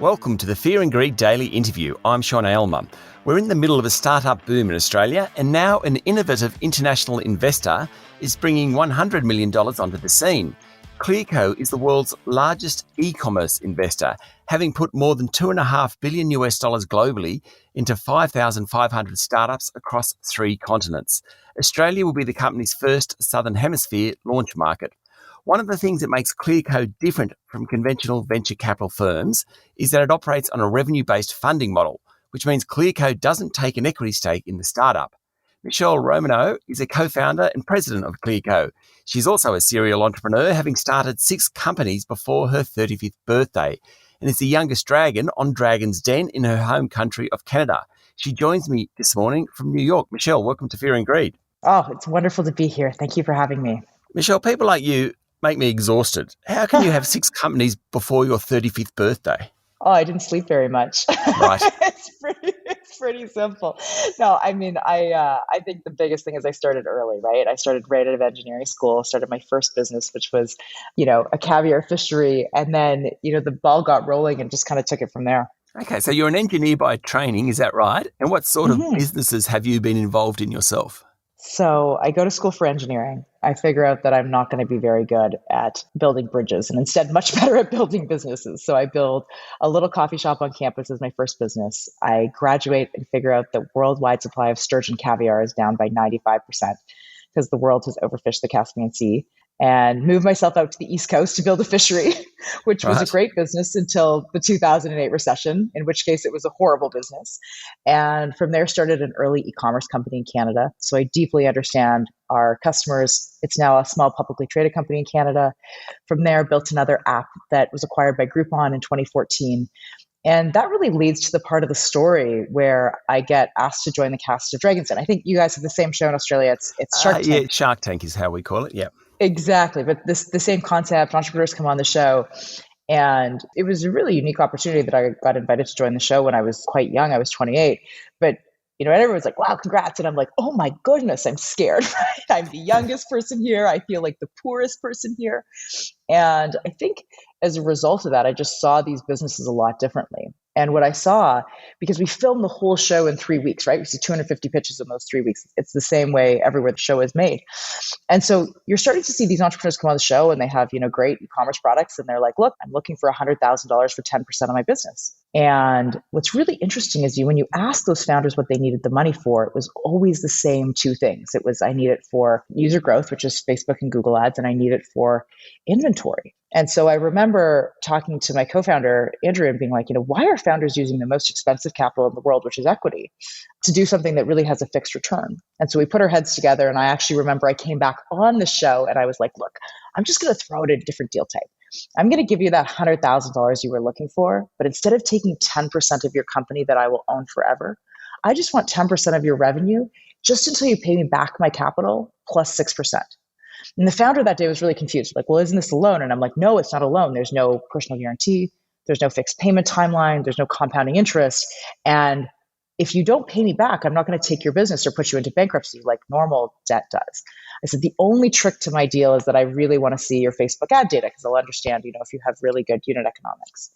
Welcome to the Fear and Greed Daily Interview. I'm Sean Aylmer. We're in the middle of a startup boom in Australia, and now an innovative international investor is bringing $100 million onto the scene. Clearco is the world's largest e-commerce investor, having put more than $2.5 billion globally into 5,500 startups across 3 continents. Australia will be the company's first Southern Hemisphere launch market. One of the things that makes Clearco different from conventional venture capital firms is that it operates on a revenue-based funding model, which means Clearco doesn't take an equity stake in the startup. Michele Romanow is a co-founder and president of Clearco. She's also a serial entrepreneur, having started 6 companies before her 35th birthday, and is the youngest dragon on Dragon's Den in her home country of Canada. She joins me this morning from New York. Michele, welcome to Fear and Greed. Oh, it's wonderful to be here. Thank you for having me. Michele, people like you make me exhausted. How can you have 6 companies before your 35th birthday? Oh, I didn't sleep very much. Right. It's pretty simple. No, I mean, I think the biggest thing is I started early, right? I started right out of engineering school, started my first business, which was, a caviar fishery. And then, the ball got rolling and just kind of took it from there. Okay, so you're an engineer by training, is that right? And what sort of businesses have you been involved in yourself? So I go to school for engineering. I figure out that I'm not going to be very good at building bridges and instead much better at building businesses. So I build a little coffee shop on campus as my first business. I graduate and figure out the worldwide supply of sturgeon caviar is down by 95% because the world has overfished the Caspian Sea, and move myself out to the East Coast to build a fishery, which was a great business until the 2008 recession, in which case it was a horrible business. And from there started an early e-commerce company in Canada. So I deeply understand our customers. It's now a small publicly traded company in Canada. From there, built another app that was acquired by Groupon in 2014. And that really leads to the part of the story where I get asked to join the cast of Dragon's Den. I think you guys have the same show in Australia. It's Shark Tank. Yeah, Shark Tank is how we call it, yeah. Exactly. But the same concept, entrepreneurs come on the show. And it was a really unique opportunity that I got invited to join the show when I was quite young. I was 28. But, and everyone's like, wow, congrats. And I'm like, oh my goodness, I'm scared. Right? I'm the youngest person here. I feel like the poorest person here. And I think as a result of that, I just saw these businesses a lot differently. And what I saw, because we filmed the whole show in 3 weeks, right? We see 250 pitches in those 3 weeks. It's the same way everywhere the show is made. And so you're starting to see these entrepreneurs come on the show and they have, great e-commerce products. And they're like, look, I'm looking for $100,000 for 10% of my business. And what's really interesting is when you ask those founders what they needed the money for, it was always the same 2 things. It was, I need it for user growth, which is Facebook and Google ads, and I need it for inventory. And so I remember talking to my co-founder, Andrew, and being like, why are founders using the most expensive capital in the world, which is equity, to do something that really has a fixed return? And so we put our heads together. And I actually remember I came back on the show and I was like, look, I'm just going to throw it in a different deal type. I'm going to give you that $100,000 you were looking for, but instead of taking 10% of your company that I will own forever, I just want 10% of your revenue just until you pay me back my capital plus 6%. And the founder that day was really confused. Like, well, isn't this a loan? And I'm like, no, it's not a loan. There's no personal guarantee. There's no fixed payment timeline. There's no compounding interest. And if you don't pay me back, I'm not going to take your business or put you into bankruptcy like normal debt does. I said, the only trick to my deal is that I really want to see your Facebook ad data because I'll understand, if you have really good unit economics.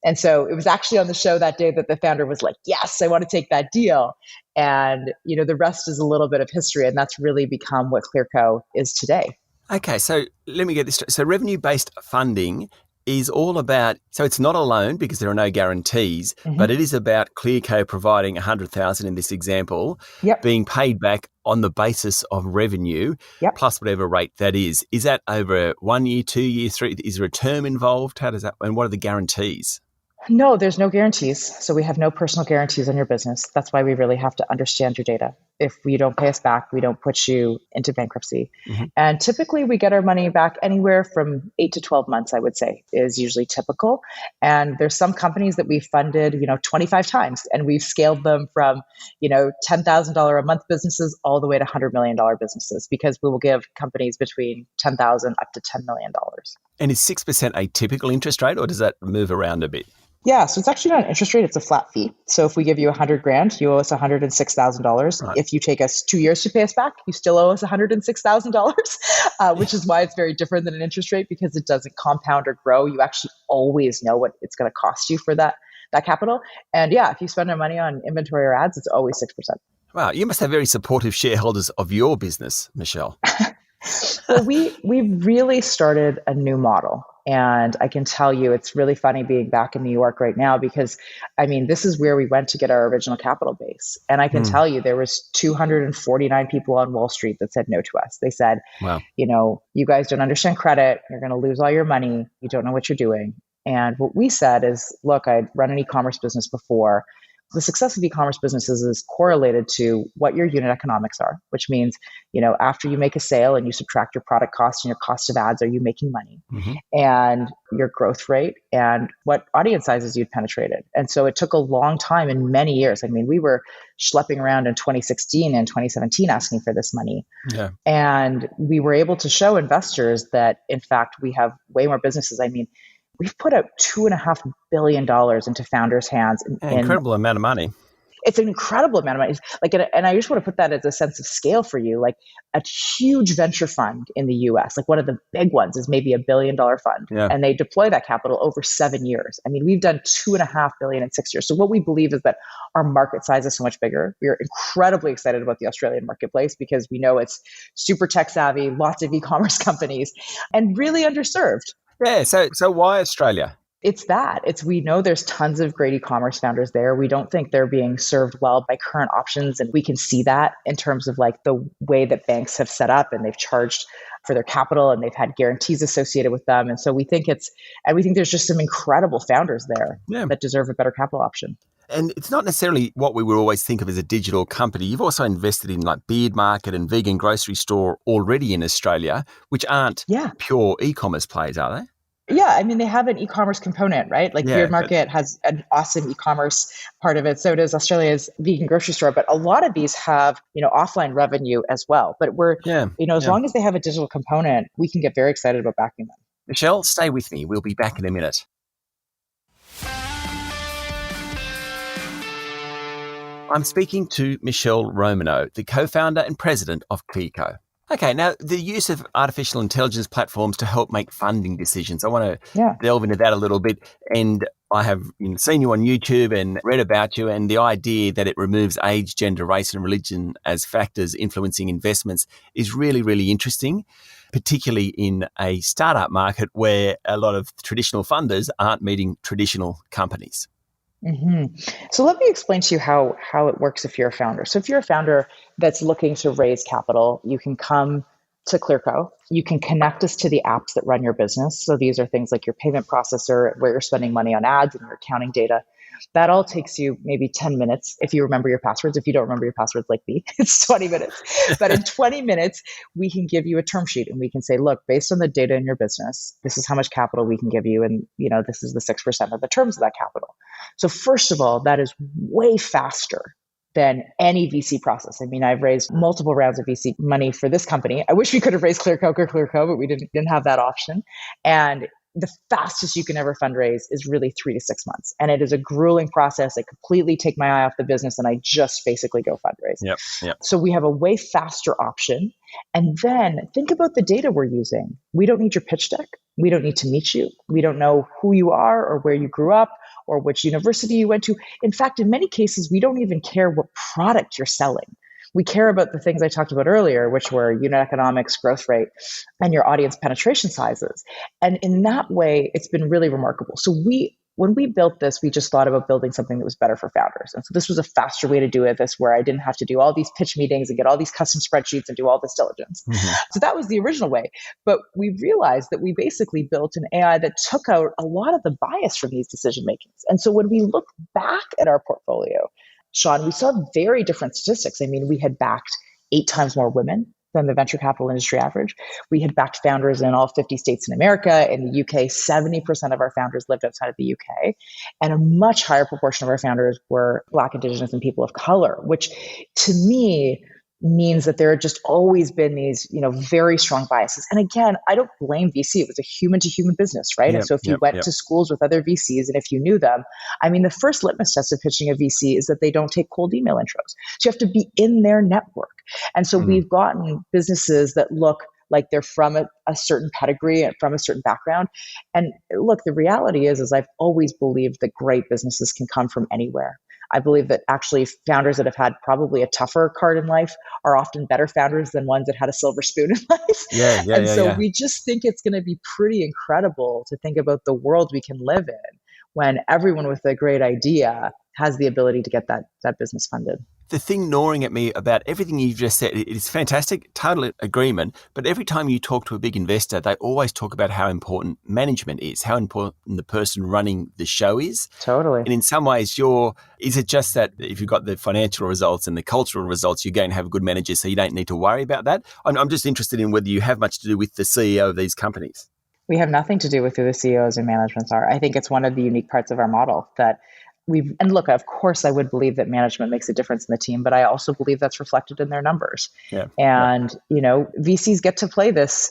And so it was actually on the show that day that the founder was like, yes, I want to take that deal. And, the rest is a little bit of history. And that's really become what Clearco is today. Okay, so let me get this straight. So revenue-based funding is all about, so it's not a loan because there are no guarantees, but it is about Clearco providing $100,000 in this example, being paid back on the basis of revenue plus whatever rate that is. Is that over 1 year, 2 years, 3? Is there a term involved? How does that, and what are the guarantees? No, there's no guarantees. So we have no personal guarantees on your business. That's why we really have to understand your data. If you don't pay us back, we don't put you into bankruptcy. And typically we get our money back anywhere from 8 to 12 months, I would say, is usually typical. And there's some companies that we've funded, 25 times, and we've scaled them from, $10,000 a month businesses all the way to $100 million businesses, because we will give companies between $10,000 up to $10 million. And is 6% a typical interest rate, or does that move around a bit? Yeah, so it's actually not an interest rate, it's a flat fee. So if we give you $100,000, you owe us $106,000. Right. If you take us 2 years to pay us back, you still owe us $106,000, which is why it's very different than an interest rate, because it doesn't compound or grow. You actually always know what it's going to cost you for that that capital. And yeah, if you spend our money on inventory or ads, it's always 6%. Wow, you must have very supportive shareholders of your business, Michele. Well, we really started a new model. And I can tell you, it's really funny being back in New York right now because, I mean, this is where we went to get our original capital base. And I can tell you there was 249 people on Wall Street that said no to us. They said, wow, you guys don't understand credit. You're going to lose all your money. You don't know what you're doing. And what we said is, look, I'd run an e-commerce business before. The success of e-commerce businesses is correlated to what your unit economics are, which means, after you make a sale and you subtract your product cost and your cost of ads, are you making money? And your growth rate and what audience sizes you'd penetrated. And so it took a long time and many years. I mean, we were schlepping around in 2016 and 2017 asking for this money. Yeah. And we were able to show investors that, in fact, we have way more businesses. I mean, we've put out $2.5 billion into founders' hands. Incredible amount of money. It's an incredible amount of money. And I just want to put that as a sense of scale for you. Like a huge venture fund in the US, like one of the big ones is maybe $1 billion fund. Yeah. And they deploy that capital over 7 years. I mean, we've done $2.5 billion in 6 years. So what we believe is that our market size is so much bigger. We are incredibly excited about the Australian marketplace because we know it's super tech savvy, lots of e-commerce companies, and really underserved. Yeah. So why Australia? We know there's tons of great e-commerce founders there. We don't think they're being served well by current options. And we can see that in terms of like the way that banks have set up and they've charged for their capital and they've had guarantees associated with them. And so we think there's just some incredible founders there that deserve a better capital option. And it's not necessarily what we would always think of as a digital company. You've also invested in like Beard Market and Vegan Grocery Store already in Australia, which aren't pure e-commerce plays, are they? Yeah, I mean, they have an e-commerce component, right? Like Beard Market has an awesome e-commerce part of it. So does Australia's Vegan Grocery Store. But a lot of these have, offline revenue as well. But as long as they have a digital component, we can get very excited about backing them. Michele, stay with me. We'll be back in a minute. I'm speaking to Michele Romanow, the co-founder and president of Clearco. Okay, now the use of artificial intelligence platforms to help make funding decisions. I want to delve into that a little bit. And I have seen you on YouTube and read about you, and the idea that it removes age, gender, race and religion as factors influencing investments is really, really interesting, particularly in a startup market where a lot of traditional funders aren't meeting traditional companies. Mm-hmm. So let me explain to you how it works if you're a founder. So if you're a founder that's looking to raise capital, you can come to Clearco. You can connect us to the apps that run your business. So these are things like your payment processor, where you're spending money on ads and your accounting data. That all takes you maybe 10 minutes if you remember your passwords. If you don't remember your passwords like me, it's 20 minutes. But in 20 minutes, we can give you a term sheet and we can say, look, based on the data in your business, this is how much capital we can give you. And, this is the 6% of the terms of that capital. So first of all, that is way faster than any VC process. I mean, I've raised multiple rounds of VC money for this company. I wish we could have raised Clearco, but we didn't have that option. And the fastest you can ever fundraise is really 3 to 6 months. And it is a grueling process. I completely take my eye off the business and I just basically go fundraise. Yep. So we have a way faster option. And then think about the data we're using. We don't need your pitch deck. We don't need to meet you. We don't know who you are or where you grew up or which university you went to. In fact, in many cases, we don't even care what product you're selling. We care about the things I talked about earlier, which were unit economics, growth rate, and your audience penetration sizes. And in that way, it's been really remarkable. So when we built this, we just thought about building something that was better for founders. And so this was a faster way to do it, where I didn't have to do all these pitch meetings and get all these custom spreadsheets and do all this diligence. Mm-hmm. So that was the original way. But we realized that we basically built an AI that took out a lot of the bias from these decision makings. And so when we look back at our portfolio, Sean, we saw very different statistics. I mean, we had backed 8 times more women than the venture capital industry average. We had backed founders in all 50 states in America. In the UK, 70% of our founders lived outside of the UK. And a much higher proportion of our founders were Black, Indigenous, and people of color, which to me means that there have just always been these, very strong biases. And again, I don't blame VC. It was a human to human business, right? Yep, and so if you went to schools with other VCs and if you knew them, I mean, the first litmus test of pitching a VC is that they don't take cold email intros. So you have to be in their network. And so we've gotten businesses that look like they're from a certain pedigree and from a certain background. And look, the reality is I've always believed that great businesses can come from anywhere. I believe that actually founders that have had probably a tougher card in life are often better founders than ones that had a silver spoon in life. Yeah, yeah, And yeah, so yeah. we just think it's going to be pretty incredible to think about the world we can live in when everyone with a great idea has the ability to get that business funded. The thing gnawing at me about everything you've just said, it is fantastic, total agreement. But every time you talk to a big investor, they always talk about how important management is, how important the person running the show is. Totally. And in some ways, is it just that if you've got the financial results and the cultural results, you're going to have good managers, so you don't need to worry about that? I'm just interested in whether you have much to do with the CEO of these companies. We have nothing to do with who the CEOs and managements are. I think it's one of the unique parts of our model that and look, of course, I would believe that management makes a difference in the team, but I also believe that's reflected in their numbers. Yeah. And, VCs get to play this,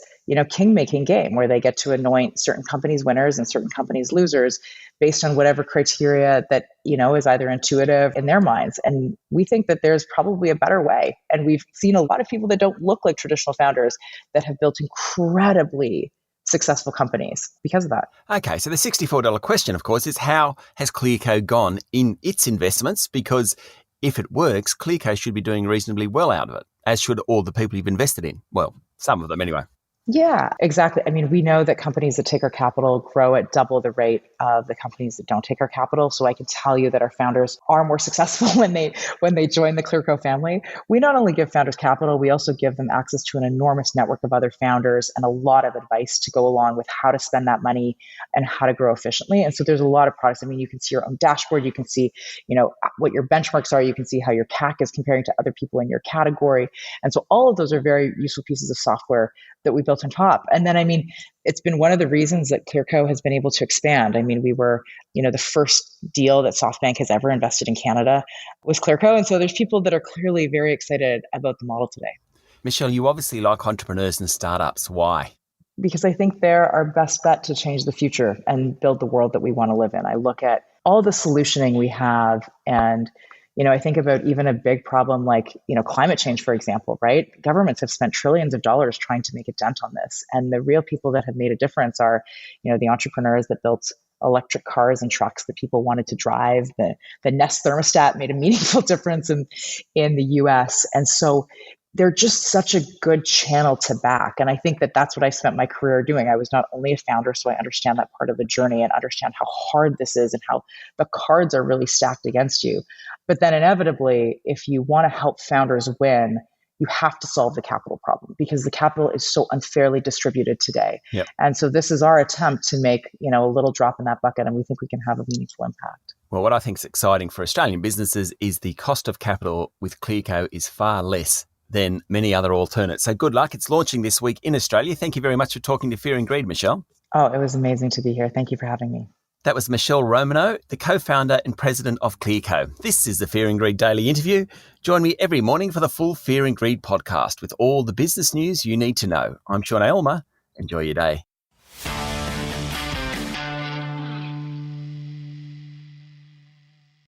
king-making game where they get to anoint certain companies winners and certain companies losers based on whatever criteria that, is either intuitive in their minds. And we think that there's probably a better way. And we've seen a lot of people that don't look like traditional founders that have built incredibly successful companies because of that. Okay, so the $64 question, of course, is how has Clearco gone in its investments? Because if it works, Clearco should be doing reasonably well out of it, as should all the people you've invested in. Well, some of them anyway. Yeah, exactly. I mean, we know that companies that take our capital grow at double the rate of the companies that don't take our capital. So I can tell you that our founders are more successful when they join the Clearco family. We not only give founders capital, we also give them access to an enormous network of other founders and a lot of advice to go along with how to spend that money and how to grow efficiently. And so there's a lot of products. I mean, you can see your own dashboard. You can see, what your benchmarks are. You can see how your CAC is comparing to other people in your category. And so all of those are very useful pieces of software that we built on top. And then, it's been one of the reasons that Clearco has been able to expand. We were, the first deal that SoftBank has ever invested in Canada was Clearco. And so there's people that are clearly very excited about the model today. Michele, you obviously like entrepreneurs and startups. Why? Because I think they're our best bet to change the future and build the world that we want to live in. I look at all the solutioning we have and I think about even a big problem like, climate change, for example, right? Governments have spent trillions of dollars trying to make a dent on this. And the real people that have made a difference are, the entrepreneurs that built electric cars and trucks that people wanted to drive. The Nest thermostat made a meaningful difference in the US. And so they're just such a good channel to back. And I think that that's what I spent my career doing. I was not only a founder, so I understand that part of the journey and understand how hard this is and how the cards are really stacked against you. But then inevitably, if you want to help founders win, you have to solve the capital problem because the capital is so unfairly distributed today. Yep. And so this is our attempt to make, a little drop in that bucket, and we think we can have a meaningful impact. Well, what I think is exciting for Australian businesses is the cost of capital with Clearco is far less than many other alternates. So good luck. It's launching this week in Australia. Thank you very much for talking to Fear and Greed, Michele. Oh, it was amazing to be here. Thank you for having me. That was Michele Romanow, the co-founder and president of Clearco. This is the Fear and Greed Daily Interview. Join me every morning for the full Fear and Greed podcast with all the business news you need to know. I'm Sean Aylmer. Enjoy your day.